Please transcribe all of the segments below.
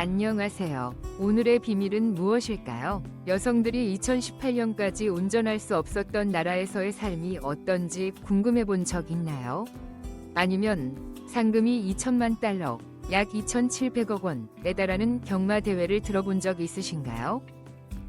안녕하세요. 오늘의 비밀은 무엇일까요? 여성들이 2018년까지 운전할 수 없었던 나라에서의 삶이 어떤지 궁금해 본 적 있나요? 아니면 상금이 2천만 달러, 약 2,700억 원에 달하는 경마 대회를 들어본 적 있으신가요?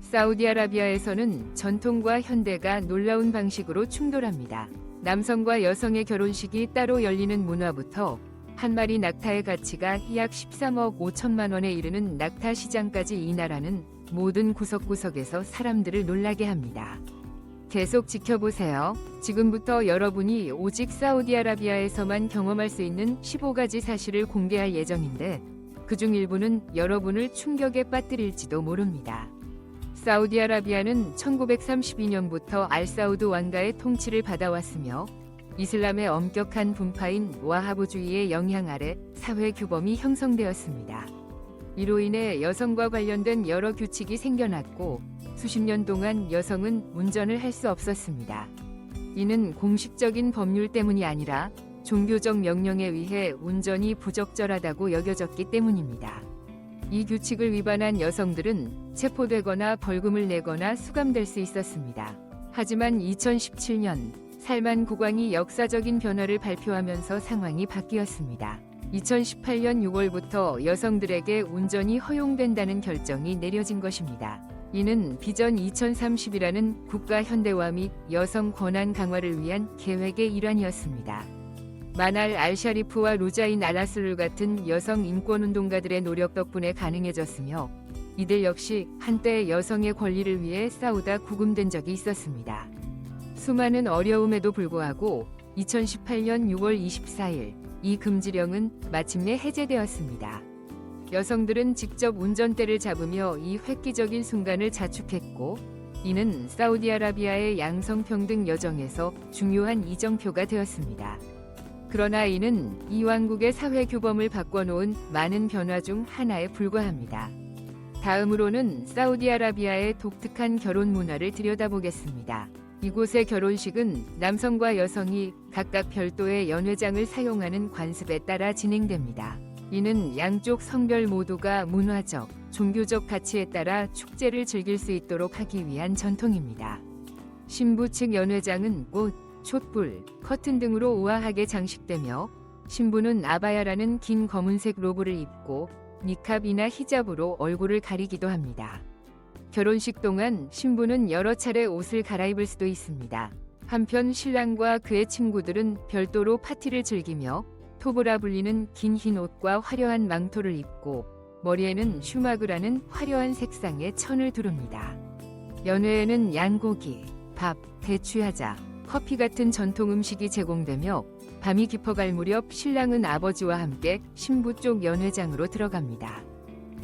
사우디아라비아에서는 전통과 현대가 놀라운 방식으로 충돌합니다. 남성과 여성의 결혼식이 따로 열리는 문화부터 한 마리 낙타의 가치가 약 13억 5천만 원에 이르는 낙타 시장까지, 이 나라는 모든 구석구석에서 사람들을 놀라게 합니다. 계속 지켜보세요. 지금부터 여러분이 오직 사우디아라비아에서만 경험할 수 있는 15가지 사실을 공개할 예정인데, 그중 일부는 여러분을 충격에 빠뜨릴지도 모릅니다. 사우디아라비아는 1932년부터 알사우드 왕가의 통치를 받아왔으며, 이슬람의 엄격한 분파인 와하부주의의 영향 아래 사회 규범이 형성되었습니다. 이로 인해 여성과 관련된 여러 규칙이 생겨났고, 수십 년 동안 여성은 운전을 할 수 없었습니다. 이는 공식적인 법률 때문이 아니라 종교적 명령에 의해 운전이 부적절하다고 여겨졌기 때문입니다. 이 규칙을 위반한 여성들은 체포되거나 벌금을 내거나 수감될 수 있었습니다. 하지만 2017년 살만 국왕이 역사적인 변화를 발표하면서 상황이 바뀌었습니다. 2018년 6월부터 여성들에게 운전이 허용된다는 결정이 내려진 것입니다. 이는 비전 2030이라는 국가 현대화 및 여성 권한 강화를 위한 계획의 일환이었습니다. 마날 알샤리프와 루자인 알라슬 같은 여성 인권운동가들의 노력 덕분에 가능해졌으며, 이들 역시 한때 여성의 권리를 위해 싸우다 구금된 적이 있었습니다. 수많은 어려움에도 불구하고 2018년 6월 24일 이 금지령은 마침내 해제되었습니다. 여성들은 직접 운전대를 잡으며 이 획기적인 순간을 자축했고, 이는 사우디아라비아의 양성평등 여정에서 중요한 이정표가 되었습니다. 그러나 이는 이 왕국의 사회 규범을 바꿔놓은 많은 변화 중 하나에 불과합니다. 다음으로는 사우디아라비아의 독특한 결혼 문화를 들여다보겠습니다. 이곳의 결혼식은 남성과 여성이 각각 별도의 연회장을 사용하는 관습에 따라 진행됩니다. 이는 양쪽 성별 모두가 문화적, 종교적 가치에 따라 축제를 즐길 수 있도록 하기 위한 전통입니다. 신부 측 연회장은 꽃, 촛불, 커튼 등으로 우아하게 장식되며, 신부는 아바야라는 긴 검은색 로브를 입고 니캅이나 히잡으로 얼굴을 가리기도 합니다. 결혼식 동안 신부는 여러 차례 옷을 갈아입을 수도 있습니다. 한편 신랑과 그의 친구들은 별도로 파티를 즐기며 토브라 불리는 긴 흰 옷과 화려한 망토를 입고 머리에는 슈마그라는 화려한 색상의 천을 두릅니다. 연회에는 양고기, 밥, 대추야자, 커피 같은 전통 음식이 제공되며, 밤이 깊어갈 무렵 신랑은 아버지와 함께 신부 쪽 연회장으로 들어갑니다.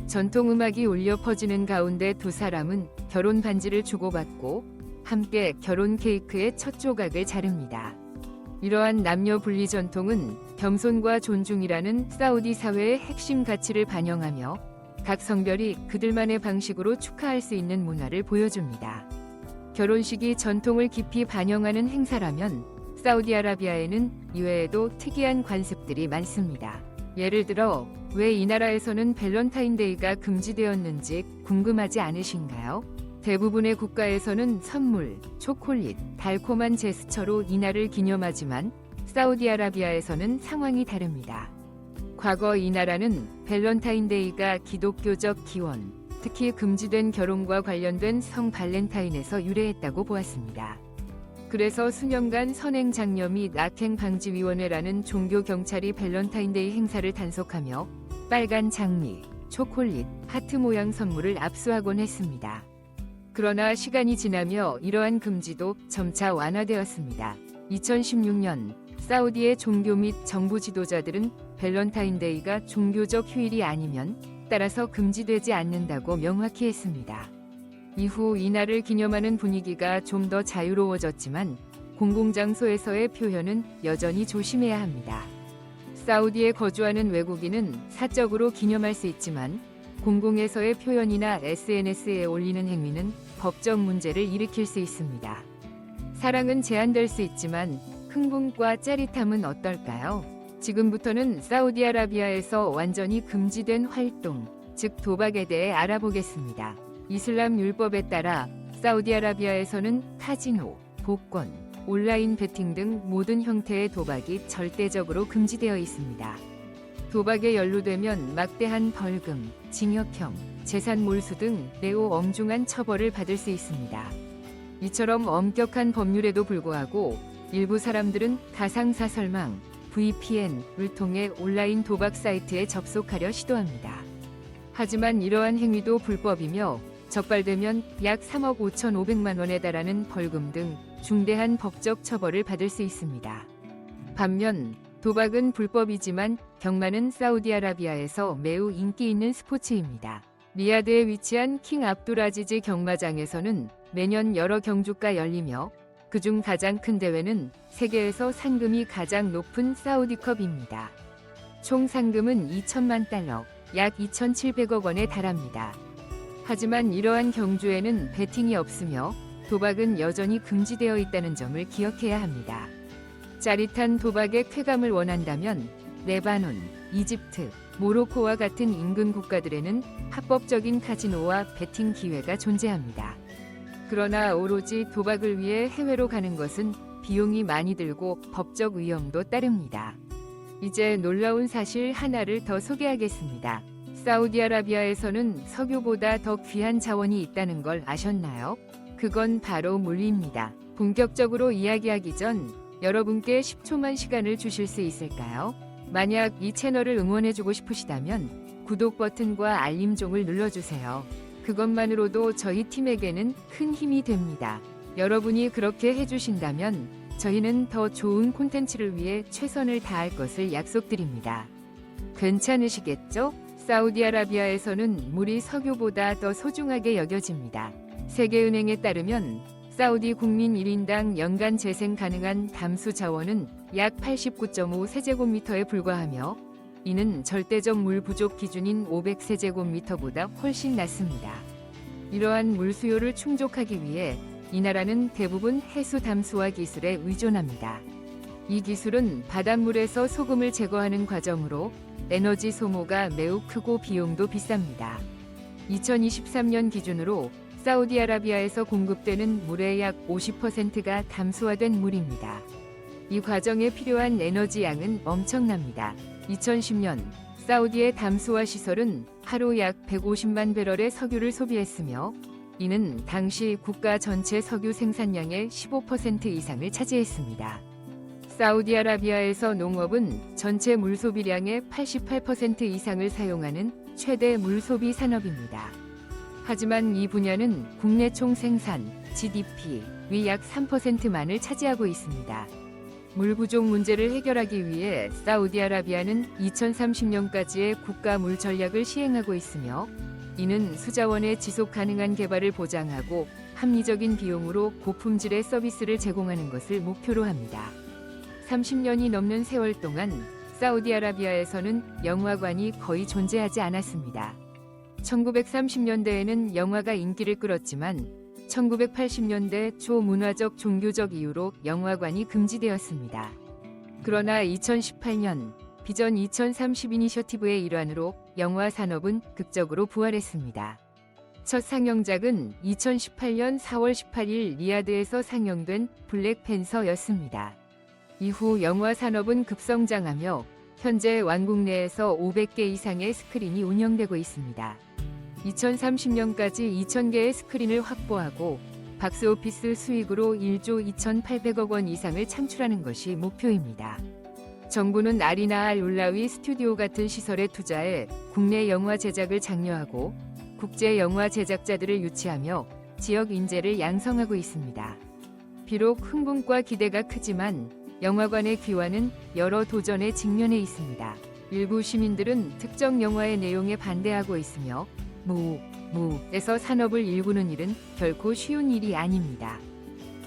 전통 음악이 울려 퍼지는 가운데 두 사람은 결혼 반지를 주고받고 함께 결혼 케이크의 첫 조각을 자릅니다. 이러한 남녀 분리 전통은 겸손과 존중이라는 사우디 사회의 핵심 가치를 반영하며, 각 성별이 그들만의 방식으로 축하할 수 있는 문화를 보여줍니다. 결혼식이 전통을 깊이 반영하는 행사라면 사우디아라비아에는 이외에도 특이한 관습들이 많습니다. 예를 들어, 왜 이 나라에서는 밸런타인데이가 금지되었는지 궁금하지 않으신가요? 대부분의 국가에서는 선물, 초콜릿, 달콤한 제스처로 이날을 기념하지만 사우디아라비아에서는 상황이 다릅니다. 과거 이 나라는 밸런타인데이가 기독교적 기원, 특히 금지된 결혼과 관련된 성 발렌타인에서 유래했다고 보았습니다. 그래서 수년간 선행장려 및 악행방지위원회라는 종교 경찰이 밸런타인데이 행사를 단속하며 빨간 장미, 초콜릿, 하트 모양 선물을 압수하곤 했습니다. 그러나 시간이 지나며 이러한 금지도 점차 완화되었습니다. 2016년 사우디의 종교 및 정부 지도자들은 밸런타인데이가 종교적 휴일이 아니면 따라서 금지되지 않는다고 명확히 했습니다. 이후 이날을 기념하는 분위기가 좀 더 자유로워졌지만, 공공장소에서의 표현은 여전히 조심해야 합니다. 사우디에 거주하는 외국인은 사적으로 기념할 수 있지만, 공공에서의 표현이나 SNS에 올리는 행위는 법적 문제를 일으킬 수 있습니다. 사랑은 제한될 수 있지만 흥분과 짜릿함은 어떨까요? 지금부터는 사우디아라비아에서 완전히 금지된 활동, 즉 도박에 대해 알아보겠습니다. 이슬람 율법에 따라 사우디아라비아에서는 카지노, 복권, 온라인 베팅 등 모든 형태의 도박이 절대적으로 금지되어 있습니다. 도박에 연루되면 막대한 벌금, 징역형, 재산 몰수 등 매우 엄중한 처벌을 받을 수 있습니다. 이처럼 엄격한 법률에도 불구하고 일부 사람들은 가상사설망, VPN을 통해 온라인 도박 사이트에 접속하려 시도합니다. 하지만 이러한 행위도 불법이며 적발되면 약 3억 5,500만 원에 달하는 벌금 등 중대한 법적 처벌을 받을 수 있습니다. 반면 도박은 불법이지만 경마는 사우디아라비아에서 매우 인기 있는 스포츠입니다. 리야드에 위치한 킹 압두라지즈 경마장에서는 매년 여러 경주가 열리며 그중 가장 큰 대회는 세계에서 상금이 가장 높은 사우디컵입니다. 총 상금은 2천만 달러, 약 2,700억 원에 달합니다. 하지만 이러한 경주에는 베팅이 없으며 도박은 여전히 금지되어 있다는 점을 기억해야 합니다. 짜릿한 도박의 쾌감을 원한다면 레바논, 이집트, 모로코와 같은 인근 국가들에는 합법적인 카지노와 베팅 기회가 존재합니다. 그러나 오로지 도박을 위해 해외로 가는 것은 비용이 많이 들고 법적 위험도 따릅니다. 이제 놀라운 사실 하나를 더 소개하겠습니다. 사우디아라비아에서는 석유보다 더 귀한 자원이 있다는 걸 아셨나요? 그건 바로 물입니다. 본격적으로 이야기하기 전 여러분께 10초만 시간을 주실 수 있을까요? 만약 이 채널을 응원해주고 싶으시다면 구독 버튼과 알림종을 눌러주세요. 그것만으로도 저희 팀에게는 큰 힘이 됩니다. 여러분이 그렇게 해주신다면 저희는 더 좋은 콘텐츠를 위해 최선을 다할 것을 약속드립니다. 괜찮으시겠죠? 사우디아라비아에서는 물이 석유보다 더 소중하게 여겨집니다. 세계은행에 따르면 사우디 국민 1인당 연간 재생 가능한 담수 자원은 약 89.5 세제곱미터에 불과하며 이는 절대적 물 부족 기준인 500세제곱미터보다 훨씬 낮습니다. 이러한 물 수요를 충족하기 위해 이 나라는 대부분 해수 담수화 기술에 의존합니다. 이 기술은 바닷물에서 소금을 제거하는 과정으로 에너지 소모가 매우 크고 비용도 비쌉니다. 2023년 기준으로 사우디아라비아에서 공급되는 물의 약 50%가 담수화된 물입니다. 이 과정에 필요한 에너지 양은 엄청납니다. 2010년 사우디의 담수화 시설은 하루 약 150만 배럴의 석유를 소비했으며 이는 당시 국가 전체 석유 생산량의 15% 이상을 차지했습니다. 사우디아라비아에서 농업은 전체 물 소비량의 88% 이상을 사용하는 최대 물 소비 산업입니다. 하지만 이 분야는 국내 총 생산, GDP의 약 3%만을 차지하고 있습니다. 물 부족 문제를 해결하기 위해 사우디아라비아는 2030년까지의 국가 물 전략을 시행하고 있으며 이는 수자원의 지속 가능한 개발을 보장하고 합리적인 비용으로 고품질의 서비스를 제공하는 것을 목표로 합니다. 30년이 넘는 세월 동안 사우디아라비아에서는 영화관이 거의 존재하지 않았습니다. 1930년대에는 영화가 인기를 끌었지만 1980년대 초 문화적 종교적 이유로 영화관이 금지되었습니다. 그러나 2018년 비전 2030 이니셔티브의 일환으로 영화 산업은 극적으로 부활했습니다. 첫 상영작은 2018년 4월 18일 리야드에서 상영된 블랙팬서였습니다. 이후 영화 산업은 급성장하며 현재 왕국 내에서 500개 이상의 스크린이 운영되고 있습니다. 2030년까지 2,000개의 스크린을 확보하고 박스오피스 수익으로 1조 2,800억 원 이상을 창출하는 것이 목표입니다. 정부는 아리나 알 울라위 스튜디오 같은 시설에 투자해 국내 영화 제작을 장려하고 국제 영화 제작자들을 유치하며 지역 인재를 양성하고 있습니다. 비록 흥분과 기대가 크지만 영화관의 귀환은 여러 도전에 직면해 있습니다. 일부 시민들은 특정 영화의 내용에 반대하고 있으며 무에서 산업을 일구는 일은 결코 쉬운 일이 아닙니다.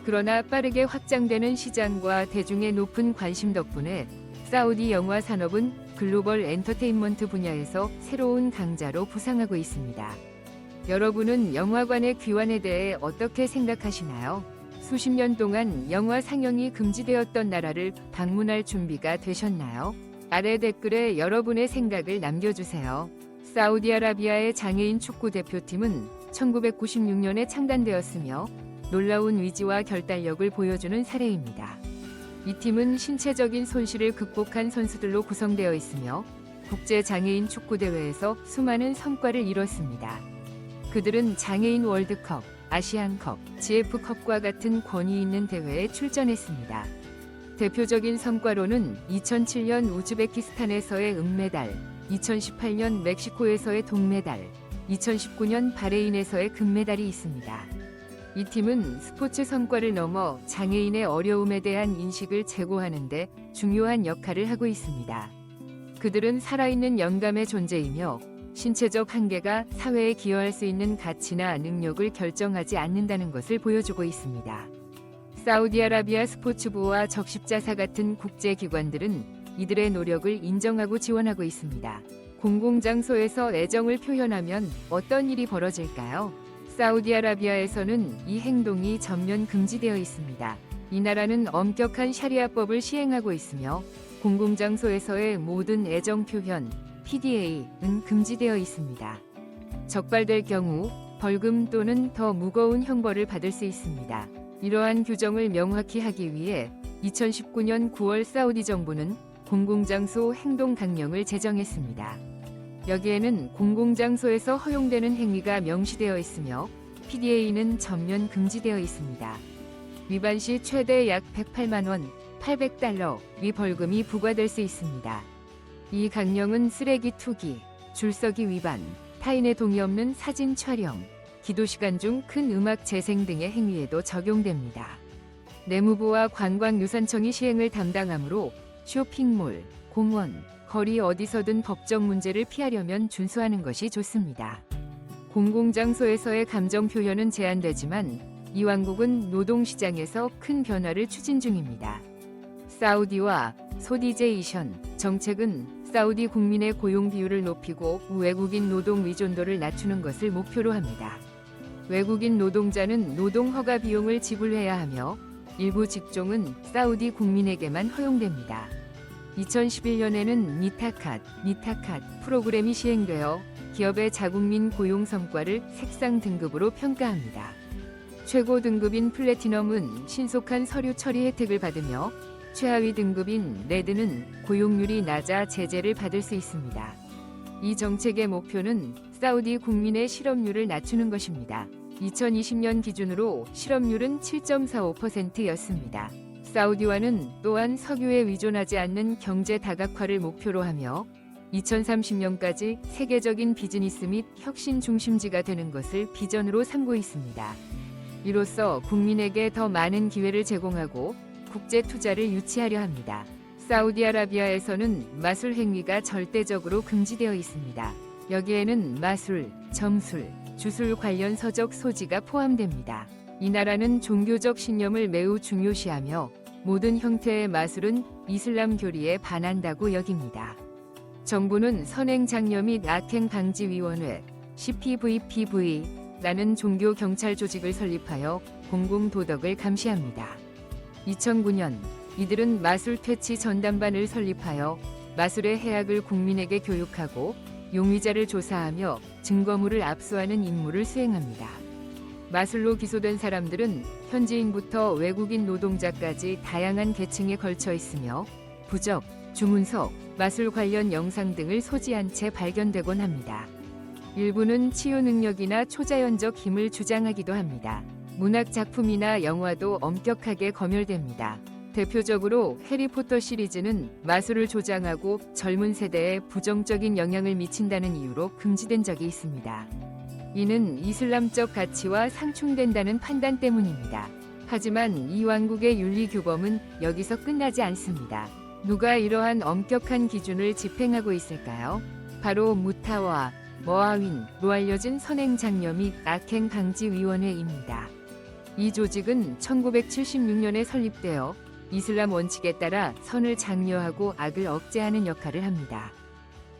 그러나 빠르게 확장되는 시장과 대중의 높은 관심 덕분에 사우디 영화 산업은 글로벌 엔터테인먼트 분야에서 새로운 강자로 부상하고 있습니다. 여러분은 영화관의 귀환에 대해 어떻게 생각하시나요? 수십 년 동안 영화 상영이 금지되었던 나라를 방문할 준비가 되셨나요? 아래 댓글에 여러분의 생각을 남겨주세요. 사우디아라비아의 장애인 축구 대표팀은 1996년에 창단되었으며 놀라운 위지와 결단력을 보여주는 사례입니다. 이 팀은 신체적인 손실을 극복한 선수들로 구성되어 있으며 국제 장애인 축구 대회에서 수많은 성과를 이뤘습니다. 그들은 장애인 월드컵, 아시안컵, GF컵과 같은 권위 있는 대회에 출전했습니다. 대표적인 성과로는 2007년 우즈베키스탄에서의 은메달, 2018년 멕시코에서의 동메달, 2019년 바레인에서의 금메달이 있습니다. 이 팀은 스포츠 성과를 넘어 장애인의 어려움에 대한 인식을 제고하는 데 중요한 역할을 하고 있습니다. 그들은 살아있는 영감의 존재이며 신체적 한계가 사회에 기여할 수 있는 가치나 능력을 결정하지 않는다는 것을 보여주고 있습니다. 사우디아라비아 스포츠부와 적십자사 같은 국제기관들은 이들의 노력을 인정하고 지원하고 있습니다. 공공장소에서 애정을 표현하면 어떤 일이 벌어질까요? 사우디아라비아에서는 이 행동이 전면 금지되어 있습니다. 이 나라는 엄격한 샤리아법을 시행하고 있으며 공공장소에서의 모든 애정 표현, PDA는 금지되어 있습니다. 적발될 경우 벌금 또는 더 무거운 형벌을 받을 수 있습니다. 이러한 규정을 명확히 하기 위해 2019년 9월 사우디 정부는 공공장소 행동 강령을 제정했습니다. 여기에는 공공장소에서 허용되는 행위가 명시되어 있으며 PDA는 전면 금지되어 있습니다. 위반 시 최대 약 108만 원, 800달러의 벌금이 부과될 수 있습니다. 이 강령은 쓰레기 투기, 줄서기 위반, 타인의 동의 없는 사진 촬영, 기도 시간 중 큰 음악 재생 등의 행위에도 적용됩니다. 내무부와 관광유산청이 시행을 담당하므로 쇼핑몰, 공원, 거리 어디서든 법적 문제를 피하려면 준수하는 것이 좋습니다. 공공장소에서의 감정 표현은 제한되지만 이 왕국은 노동시장에서 큰 변화를 추진 중입니다. 사우디와 소디제이션 정책은 사우디 국민의 고용 비율을 높이고 외국인 노동 의존도를 낮추는 것을 목표로 합니다. 외국인 노동자는 노동 허가 비용을 지불해야 하며 일부 직종은 사우디 국민에게만 허용됩니다. 2011년에는 니타캇 프로그램이 시행되어 기업의 자국민 고용 성과를 색상 등급으로 평가합니다. 최고 등급인 플래티넘은 신속한 서류 처리 혜택을 받으며 최하위 등급인 레드는 고용률이 낮아 제재를 받을 수 있습니다. 이 정책의 목표는 사우디 국민의 실업률을 낮추는 것입니다. 2020년 기준으로 실업률은 7.45%였습니다. 사우디와는 또한 석유에 의존하지 않는 경제 다각화를 목표로 하며 2030년까지 세계적인 비즈니스 및 혁신 중심지가 되는 것을 비전으로 삼고 있습니다. 이로써 국민에게 더 많은 기회를 제공하고 국제 투자를 유치하려 합니다. 사우디아라비아에서는 마술 행위가 절대적으로 금지되어 있습니다. 여기에는 마술, 점술, 주술 관련 서적 소지가 포함됩니다. 이 나라는 종교적 신념을 매우 중요시하며 모든 형태의 마술은 이슬람 교리에 반한다고 여깁니다. 정부는 선행장려 및 악행방지위원회 CPVPV라는 종교 경찰 조직을 설립하여 공공도덕을 감시합니다. 2009년 이들은 마술 퇴치 전담반을 설립하여 마술의 해악을 국민에게 교육하고 용의자를 조사하며 증거물을 압수하는 임무를 수행합니다. 마술로 기소된 사람들은 현지인부터 외국인 노동자까지 다양한 계층에 걸쳐 있으며 부적, 주문서, 마술 관련 영상 등을 소지한 채 발견되곤 합니다. 일부는 치유 능력이나 초자연적 힘을 주장하기도 합니다. 문학 작품이나 영화도 엄격하게 검열됩니다. 대표적으로 해리포터 시리즈는 마술을 조장하고 젊은 세대에 부정적인 영향을 미친다는 이유로 금지된 적이 있습니다. 이는 이슬람적 가치와 상충된다는 판단 때문입니다. 하지만 이 왕국의 윤리 규범은 여기서 끝나지 않습니다. 누가 이러한 엄격한 기준을 집행하고 있을까요? 바로 무타와 머아윈로 알려진 선행장려 및 악행방지위원회입니다. 이 조직은 1976년에 설립되어 이슬람 원칙에 따라 선을 장려하고 악을 억제하는 역할을 합니다.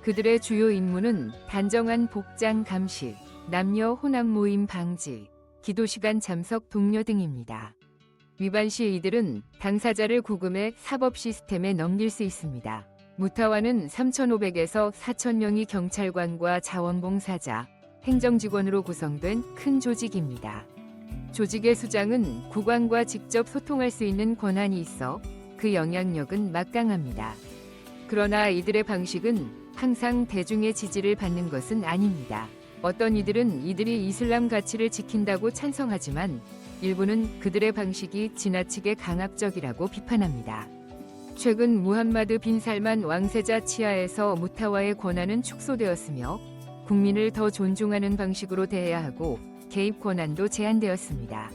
그들의 주요 임무는 단정한 복장 감시, 남녀 혼합 모임 방지, 기도시간 참석 독려 등입니다. 위반 시 이들은 당사자를 구금해 사법 시스템에 넘길 수 있습니다. 무타와는 3,500에서 4,000명의 경찰관과 자원봉사자, 행정직원으로 구성된 큰 조직입니다. 조직의 수장은 국왕과 직접 소통할 수 있는 권한이 있어 그 영향력은 막강합니다. 그러나 이들의 방식은 항상 대중의 지지를 받는 것은 아닙니다. 어떤 이들은 이들이 이슬람 가치를 지킨다고 찬성하지만 일부는 그들의 방식이 지나치게 강압적이라고 비판합니다. 최근 무함마드 빈 살만 왕세자 치하에서 무타와의 권한은 축소되었으며 국민을 더 존중하는 방식으로 대해야 하고 개입 권한도 제한되었습니다.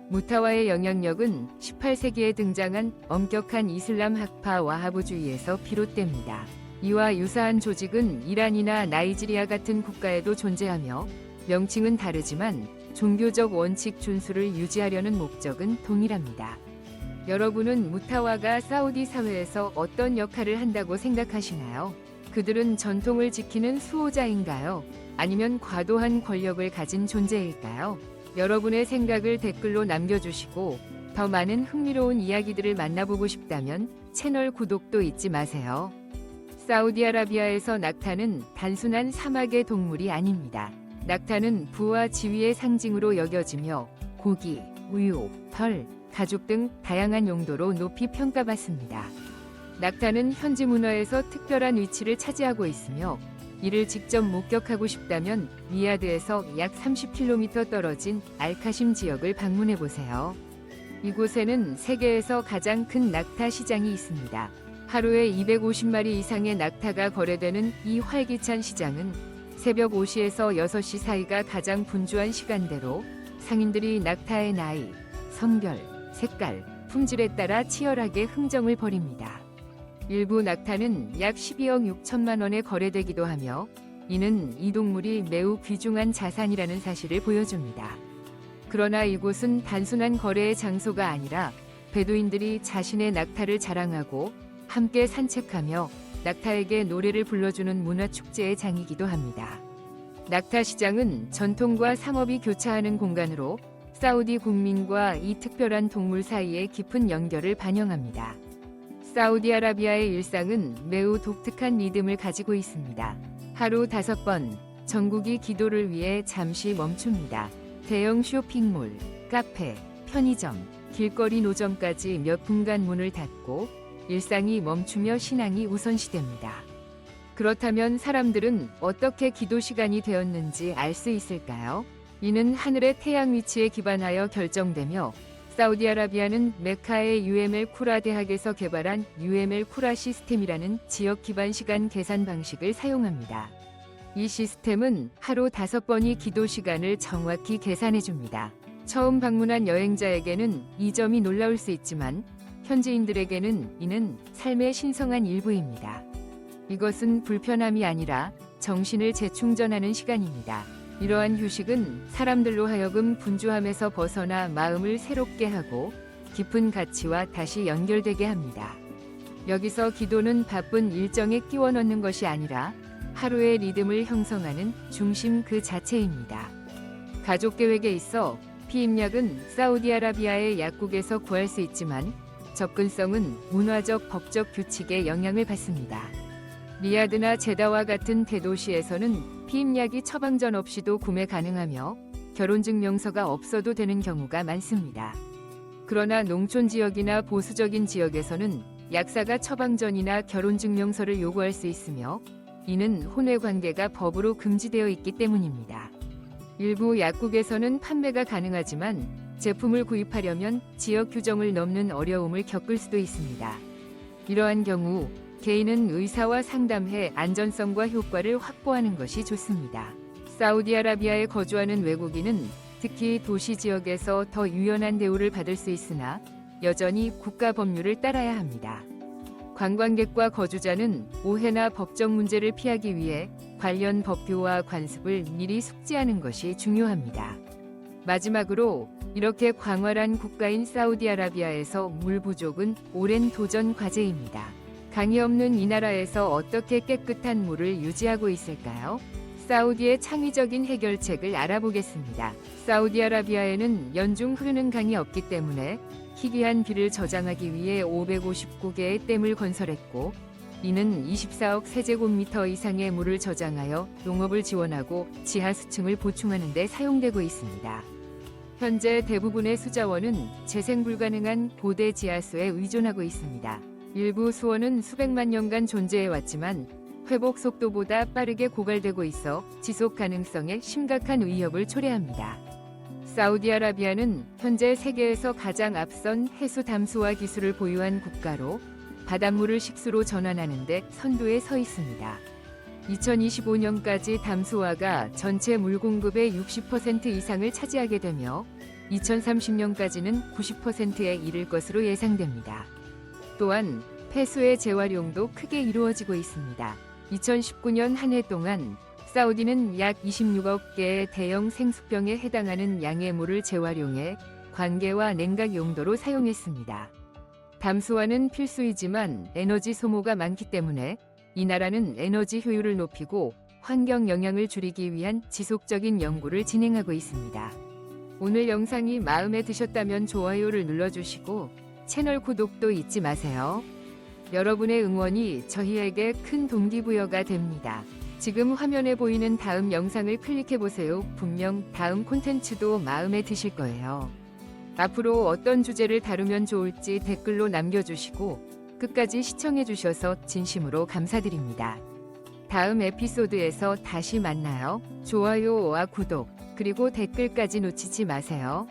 무타와의 영향력은 18세기에 등장한 엄격한 이슬람 학파 와하부주의에서 비롯됩니다. 이와 유사한 조직은 이란이나 나이지리아 같은 국가에도 존재하며 명칭은 다르지만 종교적 원칙 준수를 유지하려는 목적은 동일합니다. 여러분은 무타와가 사우디 사회에서 어떤 역할을 한다고 생각하시나요? 그들은 전통을 지키는 수호자인가요? 아니면 과도한 권력을 가진 존재일까요? 여러분의 생각을 댓글로 남겨주시고 더 많은 흥미로운 이야기들을 만나보고 싶다면 채널 구독도 잊지 마세요. 사우디아라비아에서 낙타는 단순한 사막의 동물이 아닙니다. 낙타는 부와 지위의 상징으로 여겨지며 고기, 우유, 털, 가죽 등 다양한 용도로 높이 평가받습니다. 낙타는 현지 문화에서 특별한 위치를 차지하고 있으며 이를 직접 목격하고 싶다면 리야드에서 약 30km 떨어진 알카심 지역을 방문해 보세요. 이곳에는 세계에서 가장 큰 낙타 시장이 있습니다. 하루에 250마리 이상의 낙타가 거래되는 이 활기찬 시장은 새벽 5시에서 6시 사이가 가장 분주한 시간대로 상인들이 낙타의 나이, 성별, 색깔, 품질에 따라 치열하게 흥정을 벌입니다. 일부 낙타는 약 12억 6천만 원에 거래되기도 하며 이는 이 동물이 매우 귀중한 자산이라는 사실을 보여줍니다. 그러나 이곳은 단순한 거래의 장소가 아니라 베두인들이 자신의 낙타를 자랑하고 함께 산책하며 낙타에게 노래를 불러주는 문화축제의 장이기도 합니다. 낙타 시장은 전통과 상업이 교차하는 공간으로 사우디 국민과 이 특별한 동물 사이의 깊은 연결을 반영합니다. 사우디아라비아의 일상은 매우 독특한 리듬을 가지고 있습니다. 하루 5번, 전국이 기도를 위해 잠시 멈춥니다. 대형 쇼핑몰, 카페, 편의점, 길거리 노점까지 몇 분간 문을 닫고 일상이 멈추며 신앙이 우선시됩니다. 그렇다면 사람들은 어떻게 기도 시간이 되었는지 알 수 있을까요? 이는 하늘의 태양 위치에 기반하여 결정되며 사우디아라비아는 메카의 UML 쿠라 대학에서 개발한 UML 쿠라 시스템이라는 지역 기반 시간 계산 방식을 사용합니다. 이 시스템은 하루 5번의 기도 시간을 정확히 계산해 줍니다. 처음 방문한 여행자에게는 이 점이 놀라울 수 있지만 현지인들에게는 이는 삶의 신성한 일부입니다. 이것은 불편함이 아니라 정신을 재충전하는 시간입니다. 이러한 휴식은 사람들로 하여금 분주함에서 벗어나 마음을 새롭게 하고 깊은 가치와 다시 연결되게 합니다. 여기서 기도는 바쁜 일정에 끼워 넣는 것이 아니라 하루의 리듬을 형성하는 중심 그 자체입니다. 가족 계획에 있어 피임약은 사우디아라비아의 약국에서 구할 수 있지만 접근성은 문화적 법적 규칙에 영향을 받습니다. 리야드나 제다와 같은 대도시에서는 피임약이 처방전 없이도 구매 가능하며 결혼증명서가 없어도 되는 경우가 많습니다. 그러나 농촌 지역이나 보수적인 지역에서는 약사가 처방전이나 결혼증명서를 요구할 수 있으며 이는 혼외 관계가 법으로 금지되어 있기 때문입니다. 일부 약국에서는 판매가 가능하지만 제품을 구입하려면 지역 규정을 넘는 어려움을 겪을 수도 있습니다. 이러한 경우 개인은 의사와 상담해 안전성과 효과를 확보하는 것이 좋습니다. 사우디아라비아에 거주하는 외국인은 특히 도시 지역에서 더 유연한 대우를 받을 수 있으나 여전히 국가 법률을 따라야 합니다. 관광객과 거주자는 오해나 법적 문제를 피하기 위해 관련 법규와 관습을 미리 숙지하는 것이 중요합니다. 마지막으로 이렇게 광활한 국가인 사우디아라비아에서 물 부족은 오랜 도전 과제입니다. 강이 없는 이 나라에서 어떻게 깨끗한 물을 유지하고 있을까요? 사우디의 창의적인 해결책을 알아보겠습니다. 사우디아라비아에는 연중 흐르는 강이 없기 때문에 희귀한 비를 저장하기 위해 559개의 댐을 건설했고 이는 24억 세제곱미터 이상의 물을 저장하여 농업을 지원하고 지하 수층을 보충하는 데 사용되고 있습니다. 현재 대부분의 수자원은 재생 불가능한 고대 지하수에 의존하고 있습니다. 일부 수원은 수백만 년간 존재해왔지만 회복 속도보다 빠르게 고갈되고 있어 지속 가능성에 심각한 위협을 초래합니다. 사우디아라비아는 현재 세계에서 가장 앞선 해수 담수화 기술을 보유한 국가로 바닷물을 식수로 전환하는 데 선두에 서 있습니다. 2025년까지 담수화가 전체 물 공급의 60% 이상을 차지하게 되며 2030년까지는 90%에 이를 것으로 예상됩니다. 또한 폐수의 재활용도 크게 이루어지고 있습니다. 2019년 한 해 동안 사우디는 약 26억 개의 대형 생수병에 해당하는 양의 물을 재활용해 관계와 냉각 용도로 사용했습니다. 담수화는 필수이지만 에너지 소모가 많기 때문에 이 나라는 에너지 효율을 높이고 환경 영향을 줄이기 위한 지속적인 연구를 진행하고 있습니다. 오늘 영상이 마음에 드셨다면 좋아요를 눌러주시고 채널 구독도 잊지 마세요. 여러분의 응원이 저희에게 큰 동기부여가 됩니다. 지금 화면에 보이는 다음 영상을 클릭해보세요. 분명 다음 콘텐츠도 마음에 드실 거예요. 앞으로 어떤 주제를 다루면 좋을지 댓글로 남겨주시고 끝까지 시청해주셔서 진심으로 감사드립니다. 다음 에피소드에서 다시 만나요. 좋아요와 구독, 그리고 댓글까지 놓치지 마세요.